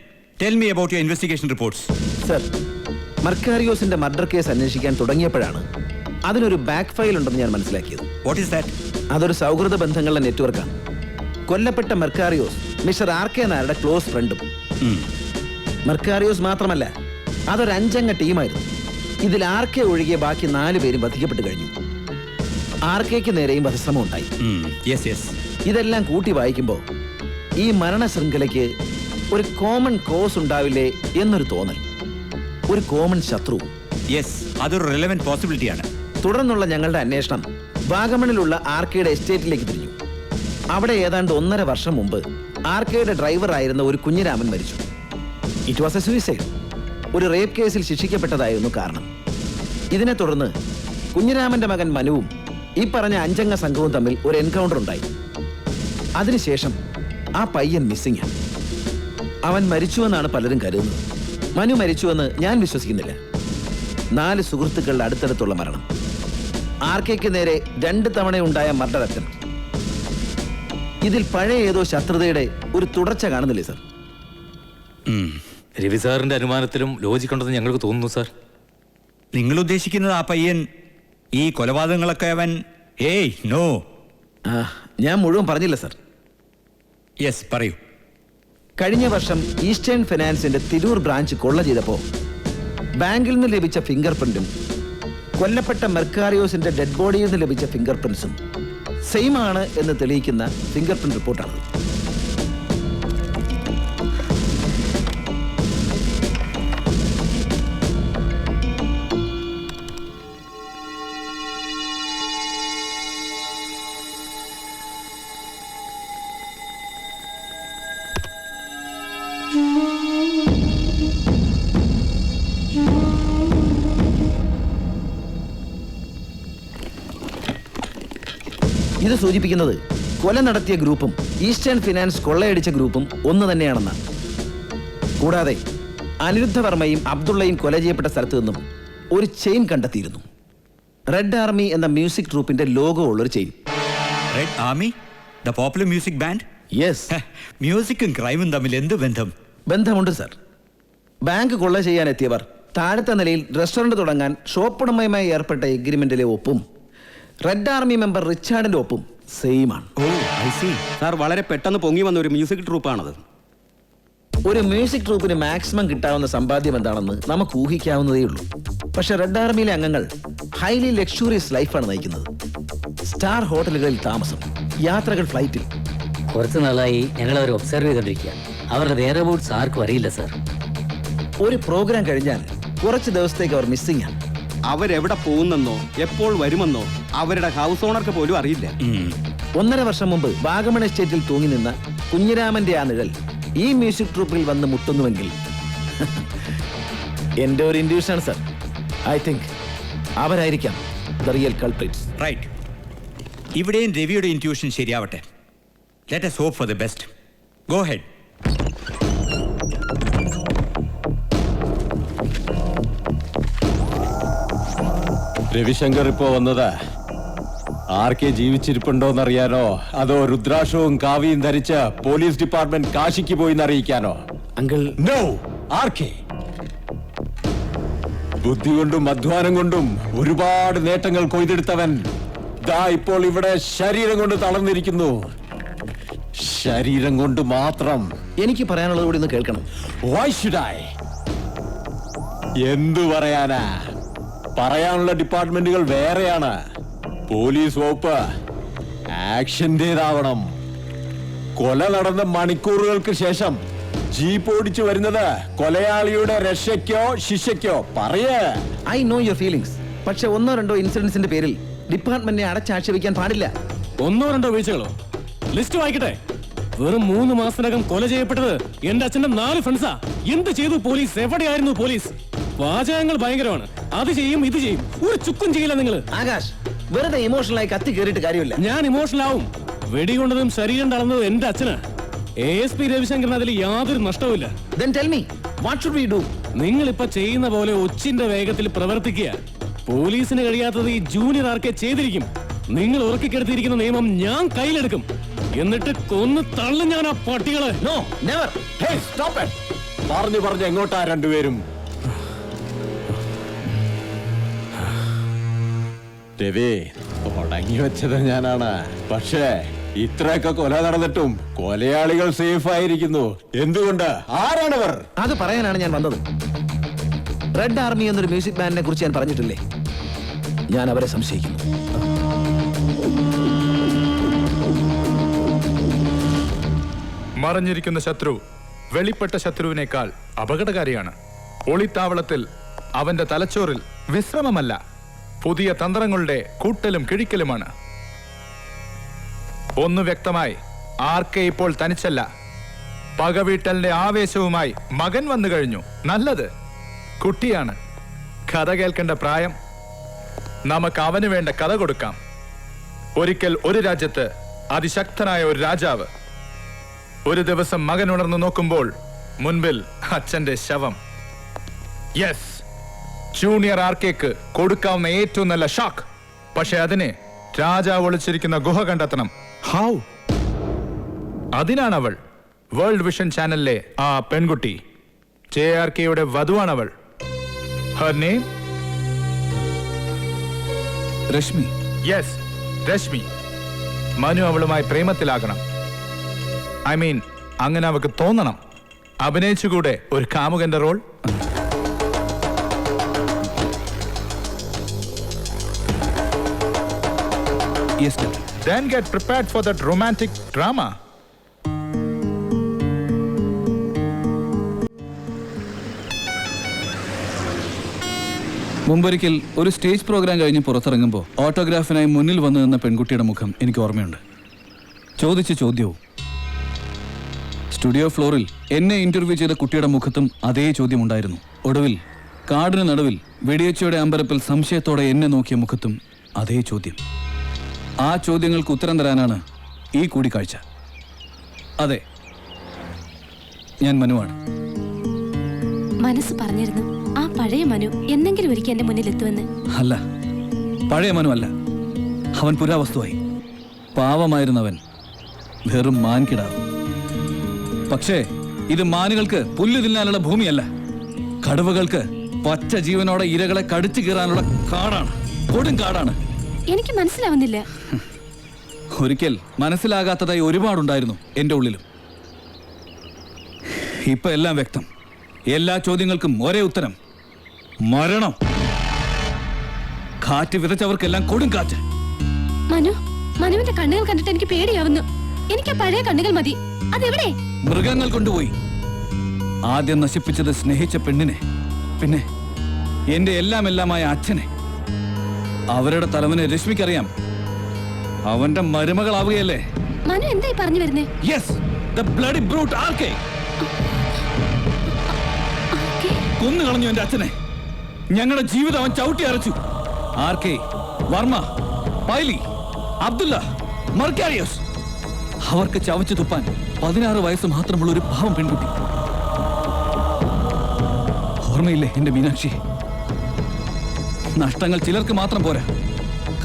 tell me about your investigation reports. Sir, മർക്കാരിയോസിന്റെ മർഡർ കേസ് അന്വേഷിക്കാൻ തുടങ്ങിയപ്പോഴാണ് അതിനൊരു ബാക്ക് ഫയൽ ഉണ്ടെന്ന് ഞാൻ മനസ്സിലാക്കിയത്. What is that? അതൊരു സൗഹൃദ ബന്ധങ്ങളുടെ നെറ്റ്വർക്കാണ്. കൊല്ലപ്പെട്ട മർക്കാരിയോസ് മിസ്റ്റർ RK നായരുടെ ക്ലോസ് ഫ്രണ്ടും. മർക്കാരിയോസ് മാത്രമല്ല, അതൊരു 5 അംഗ ടീമായിരുന്നു. ഇതിൽ RK ഒഴികെ ബാക്കി 4 പേരും വധിക്കപ്പെട്ട് കഴിഞ്ഞു. RKക്ക് നേരെയും വധശ്രമം ഉണ്ടായി. ഇതെല്ലാം കൂട്ടി വായിക്കുമ്പോൾ ഈ മരണ ശൃംഖലയ്ക്ക് ഒരു കോമൺ കോസ് ഉണ്ടാവില്ലേ എന്നൊരു തോന്നൽ. ഒരു കോമൺ ശത്രു. അതൊരു റെലവന്റ് പോസിബിലിറ്റിയാണ്. തുടർന്നുള്ള ഞങ്ങളുടെ അന്വേഷണം വാഗമണിലുള്ള RKയുടെ എസ്റ്റേറ്റിലേക്ക് തിരിഞ്ഞു. അവിടെ ഏതാണ്ട് 1.5 വർഷം മുമ്പ് RKയുടെ ഡ്രൈവർ ആയിരുന്ന ഒരു കുഞ്ഞിരാമൻ മരിച്ചു. It was A suicide. ഒരു റേപ്പ് കേസിൽ ശിക്ഷിക്കപ്പെട്ടതായിരുന്നു കാരണം. ഇതിനെ തുടർന്ന് കുഞ്ഞിരാമന്റെ മകൻ മനുവും ഈ പറഞ്ഞ 5 അംഗ സംഘവും തമ്മിൽ ഒരു എൻകൗണ്ടർ ഉണ്ടായി. അതിനുശേഷം ആ പയ്യൻ മിസ്സിംഗ് ആണ്. അവൻ മരിച്ചുവെന്നാണ് പലരും കരുതുന്നത്. മനു മരിച്ചുവെന്ന് ഞാൻ വിശ്വസിക്കുന്നില്ല. 4 സുഹൃത്തുക്കളുടെ അടുത്തടുത്തുള്ള മരണം. RKക്ക് നേരെ 2 തവണയുണ്ടായ മർഡർ അറ്റംപ്റ്റ്. ഇതിൽ പഴയ ഏതോ ശത്രുതയുടെ ഒരു തുടർച്ച കാണുന്നില്ലേ സർ? രവി സാറിന്റെ അനുമാനത്തിലും ലോജിക്കുണ്ടെന്ന് ഞങ്ങൾക്ക് തോന്നുന്നു സാർ. നിങ്ങൾ ഉദ്ദേശിക്കുന്നത് ആ പയ്യൻ ഈ കൊലപാതകങ്ങളൊക്കെ അവൻ? ഏയ് നോ. ഞാൻ മുഴുവൻ പറഞ്ഞില്ല സർ. യെസ്, പറയൂ. കഴിഞ്ഞ വർഷം ഈസ്റ്റേൺ ഫിനാൻസിന്റെ തിരൂർ ബ്രാഞ്ച് കൊള്ള ചെയ്തപ്പോൾ ബാങ്കിൽ നിന്ന് ലഭിച്ച ഫിംഗർ പ്രിന്റും കൊല്ലപ്പെട്ട മെർക്കാരിയോസിന്റെ ഡെഡ് ബോഡിയിൽ നിന്ന് ലഭിച്ച ഫിംഗർ പ്രിന്റ്സും സെയിം ആണ് എന്ന് തെളിയിക്കുന്ന ഫിംഗർ പ്രിന്റ് റിപ്പോർട്ടാണ്. ഇത് സൂചിപ്പിക്കുന്നത് കൊല നടത്തിയ ഗ്രൂപ്പും ഈസ്റ്റേൺ ഫിനാൻസ് കൊള്ളയടിച്ച ഗ്രൂപ്പും ഒന്ന് തന്നെയാണെന്നാണ്. കൂടാതെ അനിരുദ്ധ വർമ്മയും അബ്ദുള്ളയും കൊല ചെയ്യപ്പെട്ട സ്ഥലത്ത് നിന്നും ഒരു ചെയിൻ കണ്ടെത്തിയിരുന്നു. റെഡ് ആർമി എന്ന മ്യൂസിക് ട്രൂപ്പിന്റെ ലോഗോ ഉള്ളൊരു chain. Red army, the popular music band? Yes. മ്യൂസിക്കും ക്രൈമും തമ്മിൽ എന്ത് ബന്ധം? ബന്ധമുണ്ട് സർ. ബാങ്ക് കൊള്ള ചെയ്യാൻ എത്തിയവർ താഴത്തെ നിലയിൽ റെസ്റ്റോറന്റ് തുടങ്ങാൻ ഷോപ്പുടമയുമായി ഏർപ്പെട്ട എഗ്രിമെന്റിലെ ഒപ്പും റെഡ് ആർമി മെമ്പർ റിച്ചാർഡിന്റെ ഒപ്പും സെയിം ആണ്. സാർ, വളരെ പെട്ടെന്ന് പൊങ്ങി വന്ന ഒരു മ്യൂസിക് ട്രൂപ്പാണത്. ഒരു മ്യൂസിക് ട്രൂപ്പിന് മാക്സിമം കിട്ടാവുന്ന സമ്പാദ്യം എന്താണെന്ന് നമുക്ക് ഊഹിക്കാവുന്നതേ ഉള്ളൂ. പക്ഷെ റെഡ് ആർമിയിലെ അംഗങ്ങൾ ഹൈലി ലക്ഷൂറിയസ് ലൈഫാണ് നയിക്കുന്നത്. സ്റ്റാർ ഹോട്ടലുകളിൽ താമസം, യാത്രകൾ ഫ്ലൈറ്റിൽ. കുറച്ച് നാളായി ഞങ്ങൾ അവർ ഒബ്സർവ് ചെയ്തോണ്ടിരിക്കുക. അവരുടെ വേറെ ബോട്ട്സ് ആർക്കും അറിയില്ല സാർ. ഒരു പ്രോഗ്രാം കഴിഞ്ഞാൽ കുറച്ച് ദിവസത്തേക്ക് അവർ മിസ്സിംഗ് ആണ്. അവരെവിടെ പോകുന്നെന്നോ എപ്പോൾ വരുമെന്നോ അവരുടെ ഹൗസ് ഓണർക്ക് പോലും അറിയില്ല. 1.5 വർഷം മുമ്പ് വാഗമൺ എസ്റ്റേറ്റിൽ തൂങ്ങി നിന്ന കുഞ്ഞിരാമന്റെ ആ നിഴൽ ഈ മ്യൂസിക് ട്രൂപ്പിൽ വന്ന് മുട്ടുന്നുവെങ്കിൽ എന്റെ ഒരു ഇൻഡ്യൂഷൻ സർ, ഐ തിങ്ക് അവരായിരിക്കാം ദ റിയൽ കൾപ്രിറ്റ്സ്. റൈറ്റ്. ഇവിടെയും രവിയുടെ ഇൻറ്റ്യൂഷൻ ശരിയാവട്ടെ. Let us hope for the best. Go ahead. Ravishankar ഇപ്പോ വന്നത് ആർക്കെ ജീവിച്ചിരിപ്പുണ്ടോന്നറിയാനോ അതോ രുദ്രാക്ഷവും കാവിയും ധരിച്ച് പോലീസ് ഡിപ്പാർട്ട്മെന്റ് കാശിക്ക് പോയി എന്നറിയിക്കാനോ? Uncle no. ആർക്കെ ബുദ്ധി കൊണ്ടും അധ്വാനം കൊണ്ടും ഒരുപാട് നേട്ടങ്ങൾ കൊയ്തെടുത്തവൻ ദാ ഇപ്പോൾ ഇവിടെ ശരീരം കൊണ്ട് തളർന്നിരിക്കുന്നു. ശരീരം കൊണ്ട് മാത്രം. എനിക്ക് പറയാനുള്ളത് കൂടി ഒന്ന് കേൾക്കണം. Why should I? എന്തു പറയാനാ? പറയാനുള്ള ഡിപ്പാർട്ട്മെന്റുകൾ വേറെയാണ്. പോലീസ് വകുപ്പ് ആക്ഷന്റേതാവണം. കൊല നടന്ന മണിക്കൂറുകൾക്ക് ശേഷം ജീപ്പ് ഓടിച്ചു വരുന്നത് കൊലയാളിയുടെ രക്ഷയ്ക്കോ ശിക്ഷയ്ക്കോ പറയേ. I know your feelings. പക്ഷെ 1-2 ഇൻസിഡൻസിന്റെ പേരിൽ ഡിപ്പാർട്ട്മെന്റിനെ അടച്ചാക്ഷേപിക്കാൻ പാടില്ല. 1-2 വീഴ്ചകളോ? ലിസ്റ്റ് വായിക്കട്ടെ. വെറും 3 മാസത്തിനകം കൊല ചെയ്യപ്പെട്ടത് എന്റെ അച്ഛന്റെ 4 ഫ്രണ്ട്സാ. എന്ത് ചെയ്തു പോലീസ്? എവിടെയായിരുന്നു പോലീസ്? വാചകങ്ങൾ ഭയങ്കരമാണ്. അത് ചെയ്യും ഇത് ചെയ്യും, ഒരു ചുക്കും ചെയ്യില്ല നിങ്ങൾ. ആകാശ്, വെറുതെ ഇമോഷണലായി കത്തി കയറിയിട്ട് കാര്യമില്ല. ഞാൻ ഇമോഷണൽ ആവും. വെടികൊണ്ടതും ശരീരം തളർന്നതും എന്റെ അച്ഛന്. ASP രവിശങ്കറിന് അതിൽ യാതൊരു നഷ്ടവുമില്ല. Then tell me, what should we do? നിങ്ങൾ ഇപ്പൊ ചെയ്യുന്ന പോലെ ഒച്ചിന്റെ വേഗത്തിൽ പ്രവർത്തിക്കുക. പോലീസിന് കഴിയാത്തത് ഈ ജൂനിയർ ആർക്കെ ചെയ്തിരിക്കും. നിങ്ങൾ ഉറക്കിക്കെടുത്തിരിക്കുന്ന നിയമം ഞാൻ കയ്യിലെടുക്കും. എന്നിട്ട് കൊന്ന് തള്ളും ഞാൻ ആ പട്ടികളെ. No, never. Hey, stop it. പറഞ്ഞു എങ്ങോട്ടാ രണ്ടുപേരും? രവി, തുടങ്ങി വെച്ചത് ഞാനാണ്. പക്ഷേ ഇത്രയൊക്കെ കൊല നടന്നിട്ടും കൊലയാളികൾ സേഫ് ആയിരിക്കുന്നു. എന്തുകൊണ്ട്? ആരാണവർ? അത് പറയാനാണ് ഞാൻ വന്നത്. റെഡ് ആർമി എന്നൊരു മ്യൂസിക് ബാൻഡിനെ കുറിച്ച് ഞാൻ പറഞ്ഞിട്ടില്ലേ? ഞാൻ അവരെ സംശയിക്കുന്നു. മറഞ്ഞിരിക്കുന്ന ശത്രു വെളിപ്പെട്ട ശത്രുവിനേക്കാൾ അപകടകാരിയാണ്. ഒളിത്താവളത്തിൽ അവന്റെ തലച്ചോറിൽ വിശ്രമമല്ല, പുതിയ തന്ത്രങ്ങളുടെ കൂട്ടലും കിഴിക്കലുമാണ്. ഒന്ന് വ്യക്തമായി, ആർക്കെ ഇപ്പോൾ തനിച്ചല്ല. പകവീട്ടലിന്റെ ആവേശവുമായി മകൻ വന്നു കഴിഞ്ഞു. നല്ലത്. കുട്ടിയാണ്. കഥ കേൾക്കേണ്ട പ്രായം. നമുക്ക് അവന് വേണ്ട കഥ കൊടുക്കാം. ഒരിക്കൽ ഒരു രാജ്യത്ത് അതിശക്തനായ ഒരു രാജാവ്. ഒരു ദിവസം മകൻ ഉണർന്നു നോക്കുമ്പോൾ മുൻപിൽ അച്ഛന്റെ ശവം. യെസ്, ജൂനിയർ ആർക്കേക്ക് കൊടുക്കാവുന്ന ഏറ്റവും നല്ല ഷോക്ക്. പക്ഷെ അതിന് രാജാവ് ഒളിച്ചിരിക്കുന്ന ഗുഹ കണ്ടെത്തണം. ഹൗ? അതിനാണവൾ. വേൾഡ് വിഷൻ ചാനലിലെ ആ പെൺകുട്ടി. JRKയുടെ വധുവാണവൾ. Her name Rashmi. Yes, Rashmi. Manu അവളുമായി പ്രേമത്തിലാകണം. ഐ മീൻ, അങ്ങനെ അവൾക്ക് തോന്നണം. അഭിനയിച്ചുകൂടെ ഒരു കാമുകന്റെ role? Yes, Captain. Then get prepared for that romantic drama. മുമ്പൊരിക്കൽ ഒരു സ്റ്റേജ് പ്രോഗ്രാം കഴിഞ്ഞ് പുറത്തിറങ്ങുമ്പോൾ ഓട്ടോഗ്രാഫിനായി മുന്നിൽ വന്നു നിന്ന പെൺകുട്ടിയുടെ മുഖം എനിക്ക് ഓർമ്മയുണ്ട്. ചോദിച്ച ചോദ്യവും. സ്റ്റുഡിയോ ഫ്ലോറിൽ എന്നെ ഇന്റർവ്യൂ ചെയ്ത കുട്ടിയുടെ മുഖത്തും അതേ ചോദ്യം ഉണ്ടായിരുന്നു. ഒടുവിൽ കാടിന് നടുവിൽ വെടിയച്ചയുടെ അമ്പരപ്പിൽ സംശയത്തോടെ എന്നെ നോക്കിയ മുഖത്തും അതേ ചോദ്യം. ആ ചോദ്യങ്ങൾക്ക് ഉത്തരം തരാനാണ് ഈ കൂടിക്കാഴ്ച. അതെ, ഞാൻ മനുവാണ്. മനസ്സ് പറഞ്ഞിരുന്നു ആ പഴയ മനു എന്നെങ്കിലും ഒരിക്കൽ എന്റെ മുന്നിൽ എത്തുമെന്ന്. അല്ല, പഴയ മനു അല്ല. അവൻ പുരാവസ്തുവായി. പാവമായിരുന്നവൻ വെറും മാൻകിടാവ്. പക്ഷേ ഇത് മാനുകൾക്ക് പുല്ല് തിന്നാനുള്ള ഭൂമിയല്ല. കടുവകൾക്ക് പച്ച ജീവനോടെ ഇരകളെ കടിച്ചു കീറാനുള്ള കാടാണ്, കൊടും കാടാണ്. എനിക്ക് മനസ്സിലാവുന്നില്ല. ഒരിക്കൽ മനസ്സിലാകാത്തതായി ഒരുപാടുണ്ടായിരുന്നു എൻ്റെ ഉള്ളിലും. ഇപ്പൊ എല്ലാം വ്യക്തം. എല്ലാ ചോദ്യങ്ങൾക്കും ഒരേ ഉത്തരം: മരണം. കാറ്റ് വിതച്ചവർക്കെല്ലാം കൊടും കാറ്റ്. മനുവിന്റെ കണ്ണുകൾ കണ്ടിട്ട് എനിക്ക് പേടിയാവുന്നു. എനിക്ക് ആ പഴയ കണ്ണുകൾ മതി. അതെവിടെ? മൃഗങ്ങൾ കൊണ്ടുപോയി. ആദ്യം നശിപ്പിച്ചത് സ്നേഹിച്ച പെണ്ണിനെ, പിന്നെ എന്റെ എല്ലാമായ അച്ഛനെ. അവരുടെ തലവനെ രശ്മിക്കറിയാം. അവന്റെ മരുമകളാവുകയല്ലേ. മനു എന്തായി പറഞ്ഞു വരുന്നേ? Yes, the bloody brute RK. കൊന്നു കളഞ്ഞു എന്റെ അച്ഛനെ. ഞങ്ങളുടെ ജീവിതം അവൻ ചവിട്ടി അരച്ചു. ആർക്കെ, വർമ്മ, പൈലി, അബ്ദുല്ല, മർക്കാരിയോസ്. അവർക്ക് ചവച്ചു തുപ്പാൻ 16 വയസ്സ് മാത്രമുള്ള ഒരു പാവം പെൺകുട്ടി. ഓർമ്മയില്ലേ എന്റെ മീനാക്ഷി? നഷ്ടങ്ങൾ ചിലർക്ക് മാത്രം പോരാ,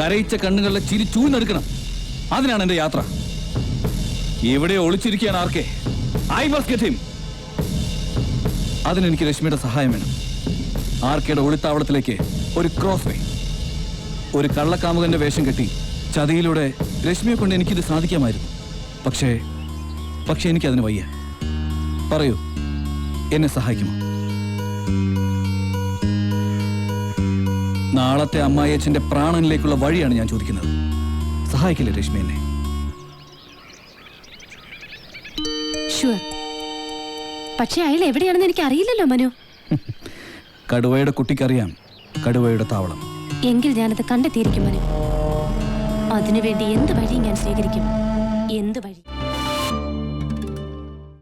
കരയിച്ച കണ്ണുകളിലെ ചിരി ചൂഴ്ന്നെടുക്കണം. അതിനാണ് എന്റെ യാത്ര. ഇവിടെ ഒളിച്ചിരിക്കുകയാണ് RK. I must get him. അതിനെനിക്ക് രശ്മിയുടെ സഹായം വേണം. ആർക്കയുടെ ഒളിത്താവളത്തിലേക്ക് ഒരു ക്രോസ് വേ, ഒരു കള്ളക്കാമുകന്റെ വേഷം കെട്ടി ചതിയിലൂടെ രശ്മിയെ കൊണ്ട് എനിക്കിത് സാധിക്കാമായിരുന്നു. പക്ഷേ എനിക്കതിന് വയ്യ. പറയൂ, എന്നെ സഹായിക്കുമോ? നാളത്തെ അമ്മായിയച്ഛന്റെ പ്രാണനിലേക്കുള്ള വഴിയാണ് ഞാൻ ചോദിക്കുന്നത്. സഹായിക്കില്ലേ രശ്മി എന്നെ? ഷുവർ. പക്ഷെ അയാൾ എവിടെയാണെന്ന് എനിക്ക് അറിയില്ലല്ലോ മനു. കടുവയുടെ കുട്ടിക്കറിയാം കടുവയുടെ താവളം. എങ്കിൽ ഞാനത് കണ്ടെത്തിയിരിക്കും മനു. അതിനുവേണ്ടി എന്ത് വഴി ഞാൻ സ്വീകരിക്കും. എന്ത് വഴി?